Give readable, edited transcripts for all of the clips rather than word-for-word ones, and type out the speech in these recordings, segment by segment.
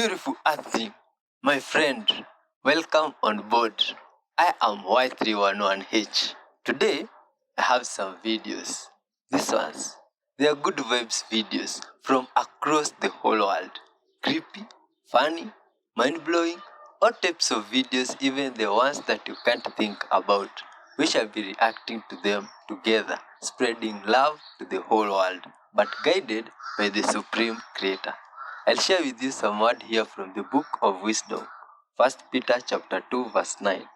beautiful earthling, my friend, welcome on board. I am Y311H. Today, I have some videos. These ones, they are good vibes videos from across the whole world. Creepy, funny, mind-blowing, all types of videos, even the ones that you can't think about. We shall be reacting to them together, spreading love to the whole world, but guided by the Supreme Creator. I'll share with you some word here from the book of wisdom, 1 Peter chapter 2 verse 9.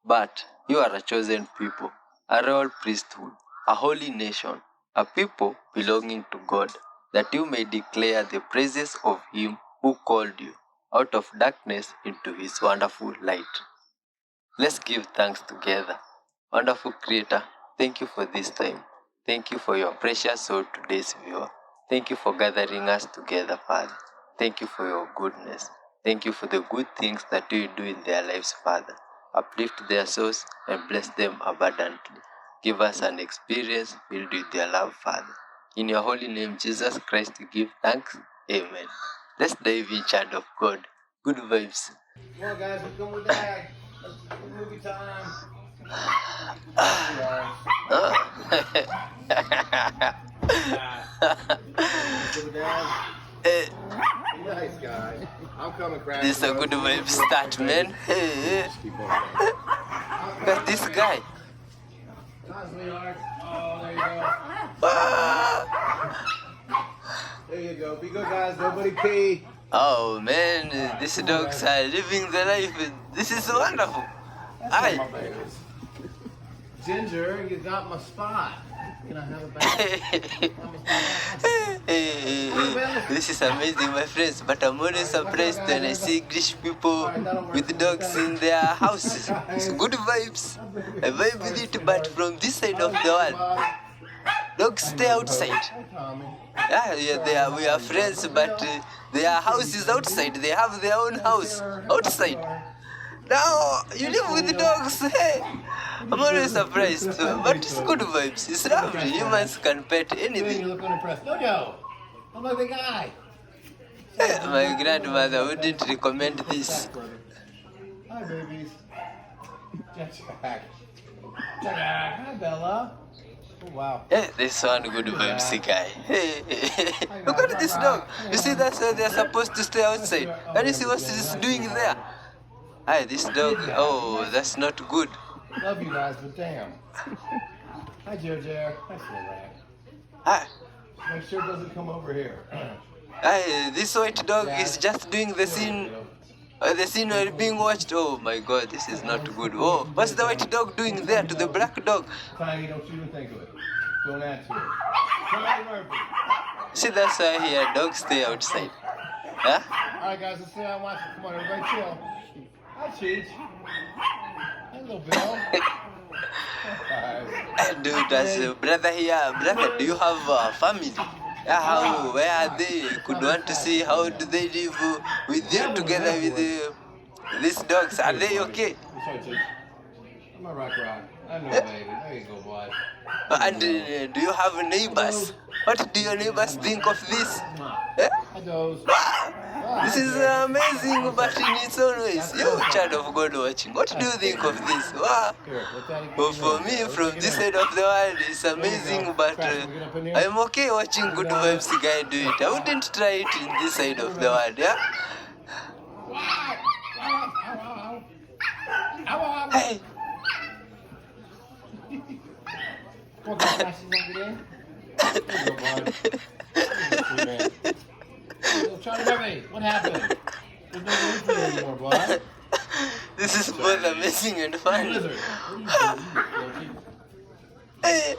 But you are a chosen people, a royal priesthood, a holy nation, a people belonging to God, that you may declare the praises of him who called you out of darkness into his wonderful light. Let's give thanks together. Wonderful Creator, thank you for this time. Thank you for your precious soul, today's viewer. Thank you for gathering us together, Father. Thank you for your goodness. Thank you for the good things that you do in their lives, Father. Uplift their souls and bless them abundantly. Give us an experience filled with your love, Father. In your holy name, Jesus Christ, we give thanks. Amen. Let's dive in, child of God. Good vibes. Come on, guys, we're going with Dad. It's movie time. Nice guy. I'm coming, Crash. This is a good vibe start, man. Look at this guy. Hi, sweetheart. Oh, there you go. There you go. Be good, guys. Nobody pee. Oh man, these dogs are living the life. This is wonderful. Hi. Ginger, you got my spot. Can I have a bag? This is amazing, my friends, but I'm always surprised when I see English people with dogs in their houses. It's good vibes. I vibe with it, but from this side of the world, dogs stay outside. Yeah, we are friends, but their house is outside. They have their own house outside. Now, you live with dogs, hey! I'm always surprised, but it's good vibes. It's lovely. Humans can pet anything. You look unimpressed. No, I'm like the guy. My grandmother wouldn't recommend this. Hi, babies. Jack. Hi, Bella. Oh, wow. Hey, this one good vibes guy. Hey, look at this dog. You see, that's why they're supposed to stay outside. And you see what he's doing there? Hi, this dog. Oh, that's not good. Love you guys, but damn. Hi, Jojo. Hi, Slowak. Hi. Make sure it doesn't come over here. Hi, this white dog is just doing the scene. The scene while being watched. Oh my God, this is not good. Oh, what's the white dog doing there to the black dog? Tiny, don't you even think of it. Don't add to it. Come on, Murphy. See, that's why here dogs stay outside. Huh? All right, guys, let's sit down and watch it. Come on, everybody chill. Hi, Cheech. Hello, Bill. Dude, as a brother here, brother, do you have a family? How, where are they? Could want to see how do they live with you together with these dogs? Are they okay? Sorry, Cheech. I'm a rock. I know, baby. There you go, boy. And do you have neighbors? What do your neighbors think of this? Eh? Hi, Doze. This is amazing, but in its own ways. You, child of God watching, what do you think of this? Wow. Well, for me, from this side of the world, it's amazing, but I'm okay watching good vibes guy do it. I wouldn't try it in this side of the world, yeah? Hey. What happened? There's no room for you anymore, boy. This is both amazing and fun. Hey.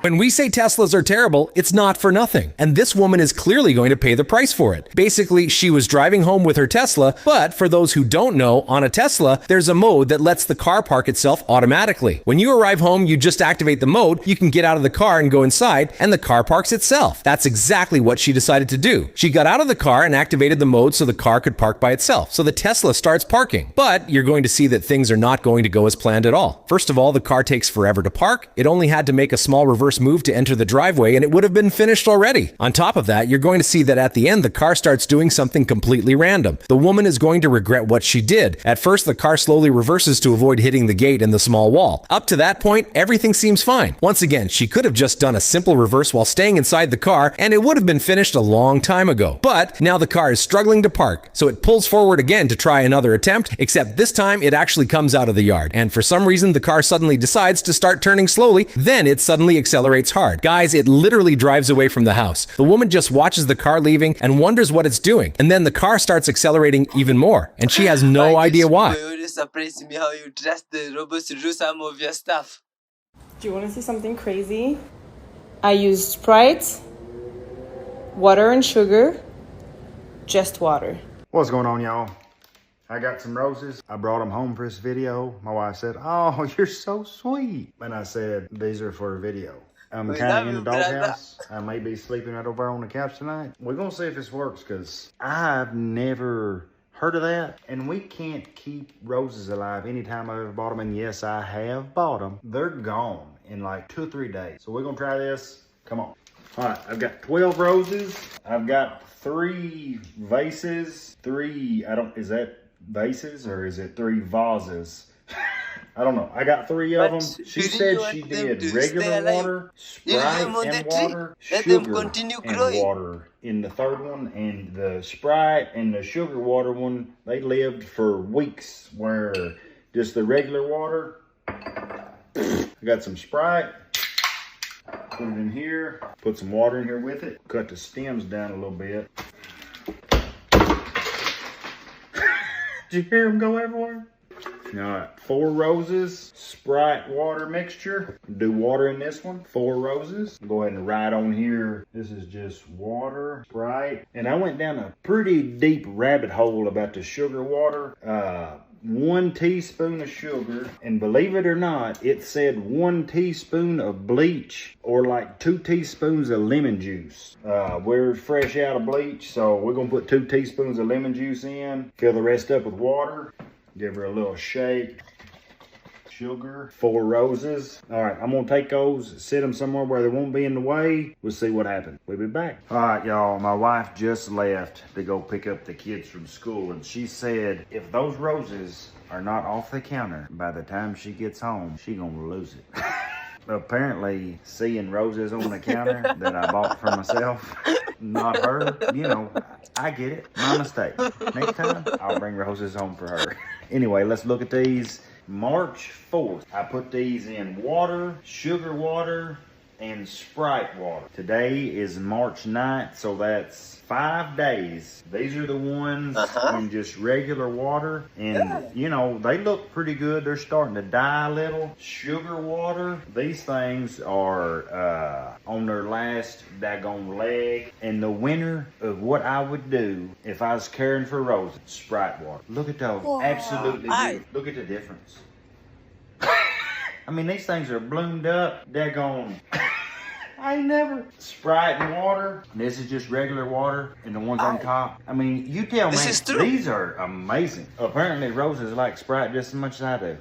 When we say Teslas are terrible, it's not for nothing. And this woman is clearly going to pay the price for it. Basically, she was driving home with her Tesla, but for those who don't know, on a Tesla, there's a mode that lets the car park itself automatically. When you arrive home, you just activate the mode, you can get out of the car and go inside, and the car parks itself. That's exactly what she decided to do. She got out of the car and activated the mode so the car could park by itself. So the Tesla starts parking. But you're going to see that things are not going to go as planned at all. First of all, the car takes forever to park. It only had to make a small reverse reverse move to enter the driveway and it would have been finished already. On top of that, you're going to see that at the end, the car starts doing something completely random. The woman is going to regret what she did. At first, the car slowly reverses to avoid hitting the gate and the small wall. Up to that point, everything seems fine. Once again, she could have just done a simple reverse while staying inside the car and it would have been finished a long time ago. But now the car is struggling to park, so it pulls forward again to try another attempt, except this time it actually comes out of the yard. And for some reason, the car suddenly decides to start turning slowly, then it suddenly accelerates hard. Guys, it literally drives away from the house. The woman just watches the car leaving and wonders what it's doing. And then the car starts accelerating even more, and she has no idea why. It always surprises me how you trust the robots to do some of your stuff. Do you want to see something crazy? I used Sprite, water and sugar, just water. What's going on, y'all? I got some roses. I brought them home for this video. My wife said, "Oh, you're so sweet." And I said, "These are for a video." I'm kind of in the doghouse. I may be sleeping right over on the couch tonight. We're going to see if this works because I've never heard of that. And we can't keep roses alive anytime I've ever bought them. And yes, I have bought them. They're gone in like 2 or 3 days. So we're going to try this. Come on. All right, I've got 12 roses. I've got 3 vases. Is that vases or is it 3 vases? I don't know. I got 3 of them. She said she did regular water, Sprite and water, sugar and water in the 3rd one, and the Sprite and the sugar water one, they lived for weeks, where just the regular water, I got some Sprite, put it in here, put some water in here with it, cut the stems down a little bit. Did you hear them go everywhere? All right, 4 roses, Sprite water mixture. Do water in this one, 4 roses. Go ahead and write on here, this is just water, Sprite. And I went down a pretty deep rabbit hole about the sugar water. 1 teaspoon of sugar, and believe it or not, it said 1 teaspoon of bleach or like 2 teaspoons of lemon juice. We're fresh out of bleach, so we're gonna put 2 teaspoons of lemon juice in, fill the rest up with water, give her a little shake. Sugar, 4 roses. All right, I'm gonna take those, sit them somewhere where they won't be in the way. We'll see what happens. We'll be back. All right, y'all, my wife just left to go pick up the kids from school, and she said if those roses are not off the counter by the time she gets home, she gonna lose it. Apparently, seeing roses on the counter that I bought for myself, not her, you know, I get it. My mistake. Next time, I'll bring roses home for her. Anyway, let's look at these. March 4th, I put these in water, sugar water, and Sprite water. Today is March 9th, so that's 5 days. These are the ones in just regular water, and you know, they look pretty good. They're starting to die a little. Sugar water, these things are on their last daggone leg. And the winner of what I would do if I was caring for roses, Sprite water. Look at those, absolutely beautiful. Look at the difference. I mean, these things are bloomed up, daggone. I ain't never. Sprite and water. This is just regular water, and the ones on top. I mean, you tell me, these are amazing. Apparently, roses like Sprite just as much as I do.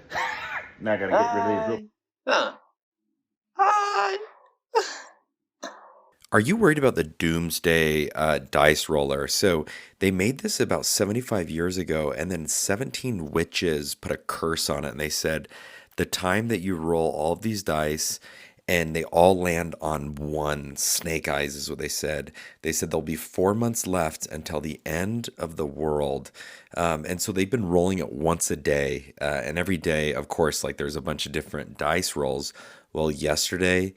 Now I gotta get rid of these. Are you worried about the doomsday dice roller? So they made this about 75 years ago, and then 17 witches put a curse on it, and they said the time that you roll all of these dice and they all land on one, snake eyes is what they said. They said there'll be 4 months left until the end of the world. And so they've been rolling it once a day. And every day, of course, like there's a bunch of different dice rolls. Well, yesterday,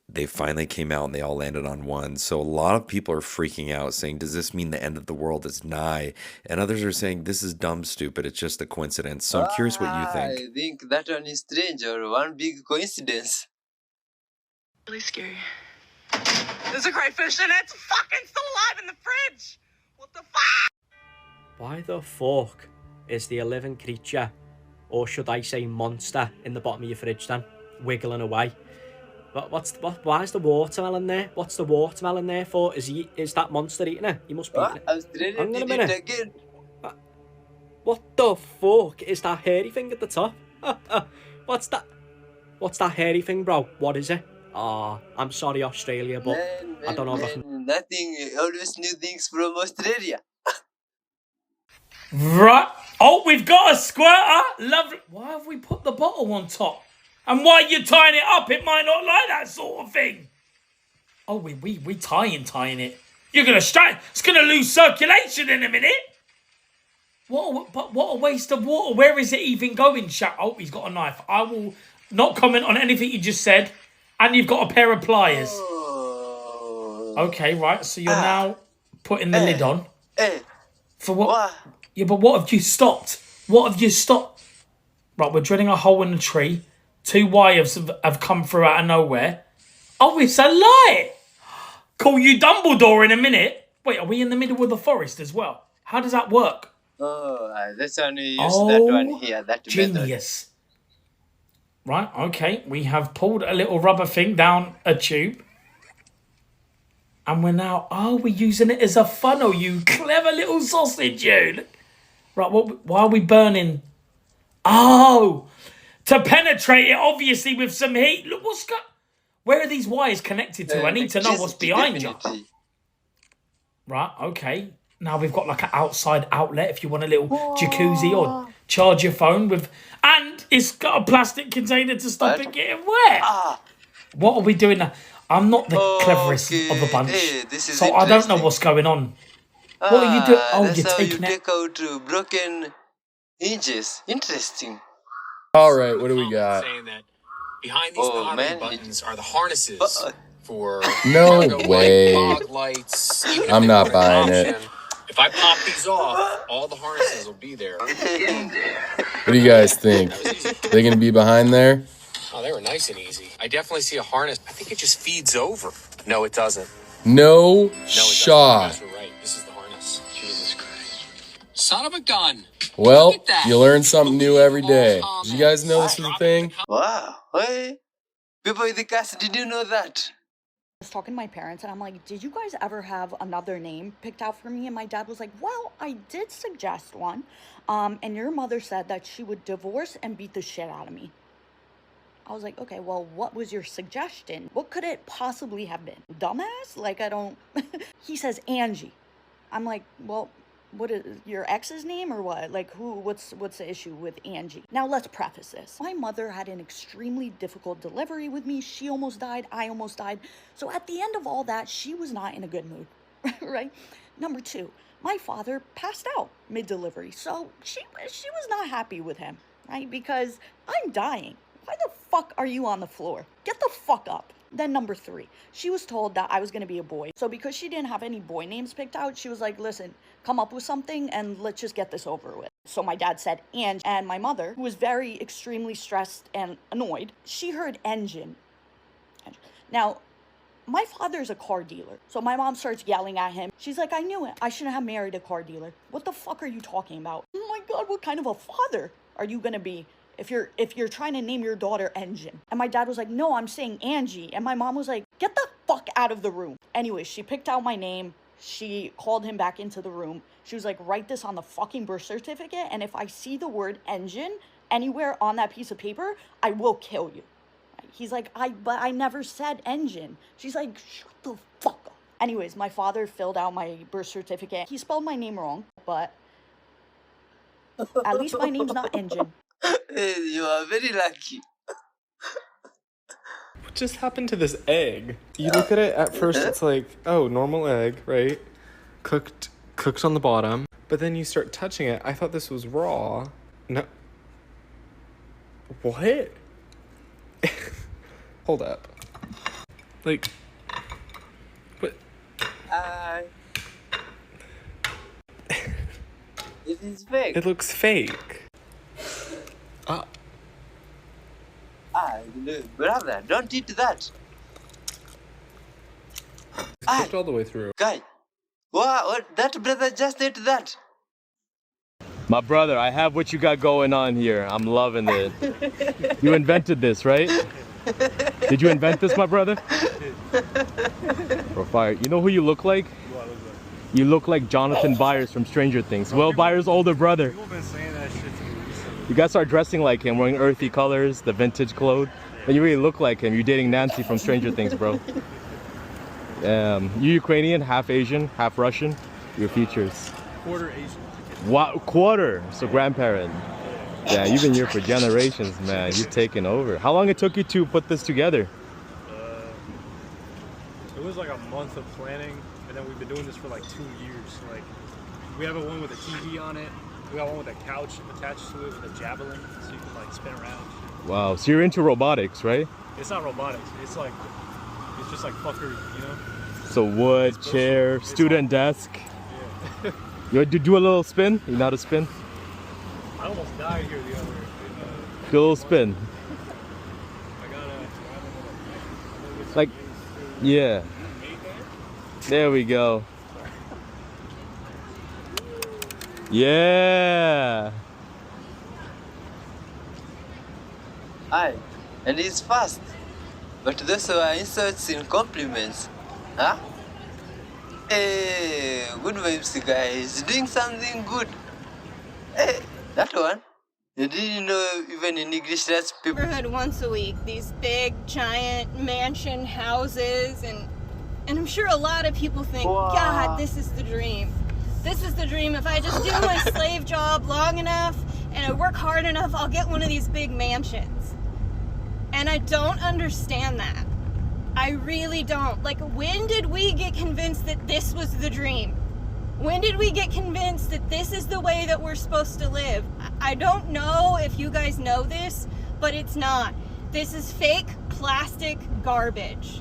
they finally came out and they all landed on one. So a lot of people are freaking out saying, does this mean the end of the world is nigh? And others are saying, this is dumb, stupid. It's just a coincidence. So I'm curious what you think. I think that one is strange or one big coincidence. Really scary. There's a crayfish and it's fucking still alive in the fridge! What the fuck? Why the fuck is there a living creature, or should I say monster, in the bottom of your fridge then, wiggling away? Why is the watermelon there? What's the watermelon there for? Is that monster eating it? He must be eating it. Australia did it again. What the fuck is that hairy thing at the top? What's that hairy thing, bro? What is it? Oh, I'm sorry, Australia, but I don't know if I can. Nothing. Always new things from Australia. Right. Oh, we've got a squirter. Lovely. Why have we put the bottle on top? And why are you tying it up? It might not like that sort of thing. Oh, we tying it. You're gonna strike. It's gonna lose circulation in a minute. What a waste of water. Where is it even going, Shaq? Oh, he's got a knife. I will not comment on anything you just said. And you've got a pair of pliers. Oh. Okay, right. So you're now putting the lid on. For what? What? Yeah, but what have you stopped? What have you stopped? Right, we're drilling a hole in the tree. 2 wires have come through out of nowhere. Oh, it's a light. Call you Dumbledore in a minute. Wait, are we in the middle of the forest as well? How does that work? Oh, that's only use that one here. That genius. Right, okay. We have pulled a little rubber thing down a tube. And we're now... Oh, we're using it as a funnel, you clever little sausage, you. Right, why are we burning? Oh, to penetrate it, obviously, with some heat. Look, where are these wires connected to? I need to know what's behind you. Right, okay. Now we've got like an outside outlet if you want a little jacuzzi or charge your phone with... And it's got a plastic container to stop it getting wet. What are we doing now? I'm not the cleverest of the bunch, so I don't know what's going on. What are you doing? Oh, you're taking it. Take out broken hinges. Interesting. All right, what do we got? Saying that behind these pottery buttons are the harnesses for No way. fog lights. I'm not buying it. If I pop these off, all the harnesses will be there. What do you guys think? They gonna be behind there? Oh, they were nice and easy. I definitely see a harness. I think it just feeds over. No, it doesn't. No You shot. guys were right. This is the harness. Jesus Christ. Son of a gun. Well, you learn something new every day. Did you guys know this was a thing? Wow. Hey, people in the cast, did you know that? I was talking to my parents and I'm like, did you guys ever have another name picked out for me? And my dad was like, well, I did suggest one. And your mother said that she would divorce and beat the shit out of me. I was like, okay, well, what was your suggestion? What could it possibly have been? Dumbass? Like, I don't... He says Angie. I'm like, well, what is your ex's name or what? Like, what's the issue with Angie? Now, let's preface this. My mother had an extremely difficult delivery with me. She almost died. I almost died. So at the end of all that, she was not in a good mood, right? Number 2, my father passed out mid-delivery. So she was not happy with him, right? Because I'm dying. Why the fuck are you on the floor? Get the fuck up. Then number 3, she was told that I was going to be a boy. So because she didn't have any boy names picked out, she was like, listen, come up with something and let's just get this over with. So my dad said Ange, and my mother, who was very extremely stressed and annoyed, she heard engine. Now, my father's a car dealer. So my mom starts yelling at him. She's like, I knew it. I shouldn't have married a car dealer. What the fuck are you talking about? Oh my God, what kind of a father are you going to be? If you're trying to name your daughter Engine. And my dad was like, no, I'm saying Angie. And my mom was like, get the fuck out of the room. Anyway, she picked out my name. She called him back into the room. She was like, write this on the fucking birth certificate. And if I see the word engine anywhere on that piece of paper, I will kill you. He's like, but I never said engine. She's like, shut the fuck up. Anyways, my father filled out my birth certificate. He spelled my name wrong, but at least my name's not Engine. You are very lucky. What just happened to this egg? You look at it, at first it's like, oh, normal egg, right? Cooked on the bottom. But then you start touching it. I thought this was raw. No. What? Hold up. Like, what? It is fake. It looks fake. Brother, don't eat that. Cooked all the way through. Guy, what? That brother just ate that. My brother, I have what you got going on here. I'm loving it. You invented this, right? Did you invent this, my brother? Bro, fire. You know who you look like? You look like Jonathan Byers from Stranger Things. Will Byers' older brother. People have been saying that shit to me recently. You gotta start dressing like him, wearing earthy colors, the vintage clothes. Yeah. And you really look like him. You're dating Nancy from Stranger Things, bro. You Ukrainian, half Asian, half Russian. Your features. Quarter Asian. What? Quarter? So grandparent. Yeah, you've been here for generations, man. You've taken over. How long it took you to put this together? It was like a month of planning, and then we've been doing this for like 2 years. Like, we have a one with a TV on it. We got one with a couch attached to it with a javelin, so you can like spin around. Wow, so you're into robotics, right? It's not robotics. It's like, it's just like fuckery, you know? So wood, chair, student desk. Yeah. You want to do a little spin? You know how to spin? I almost died here the other. Do a little spin. I gotta Like, yeah. There we go. Yeah. Aye, and he's fast. But those are insults in compliments. Huh? Hey, good vibes, guys. Doing something good. Hey, that one. You didn't know even in English that's people. Neighborhood once a week. These big, giant mansion houses, and I'm sure a lot of people think, God, this is the dream. This is the dream. If I just do my slave job long enough and I work hard enough, I'll get one of these big mansions. And I don't understand that. I really don't. Like, when did we get convinced that this was the dream? When did we get convinced that this is the way that we're supposed to live? I don't know if you guys know this, but it's not. This is fake plastic garbage.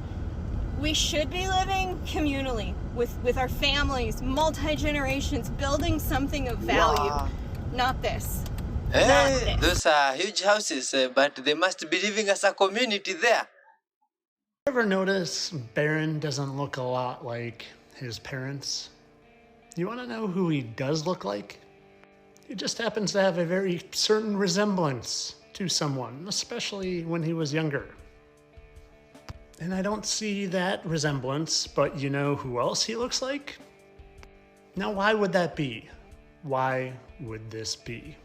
We should be living communally with our families, multi-generations, building something of value. Not this. Hey, those are huge houses, but they must be living as a community there. Ever notice Baron doesn't look a lot like his parents? You want to know who he does look like? He just happens to have a very certain resemblance to someone, especially when he was younger. And I don't see that resemblance, but you know who else he looks like? Now, why would that be? Why would this be?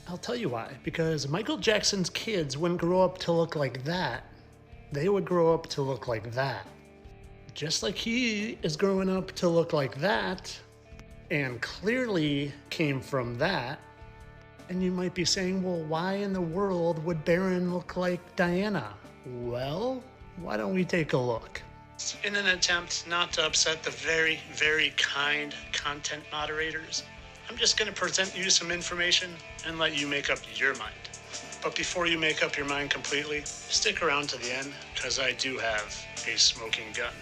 I'll tell you why. Because Michael Jackson's kids wouldn't grow up to look like that. They would grow up to look like that. Just like he is growing up to look like that, and clearly came from that. And you might be saying, well, why in the world would Baron look like Diana? Well, why don't we take a look? In an attempt not to upset the very, very kind content moderators, I'm just going to present you some information and let you make up your mind. But before you make up your mind completely, stick around to the end, because I do have a smoking gun.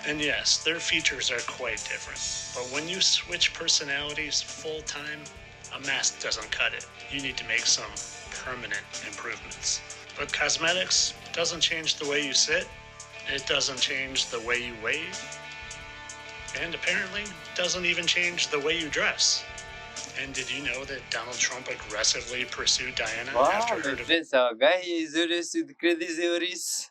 And yes, their features are quite different. But when you switch personalities full-time, a mask doesn't cut it. You need to make some permanent improvements. But cosmetics doesn't change the way you sit. It doesn't change the way you wave. And apparently doesn't even change the way you dress. And did you know that Donald Trump aggressively pursued Diana after her divorce? Our guy is always with crazy theories.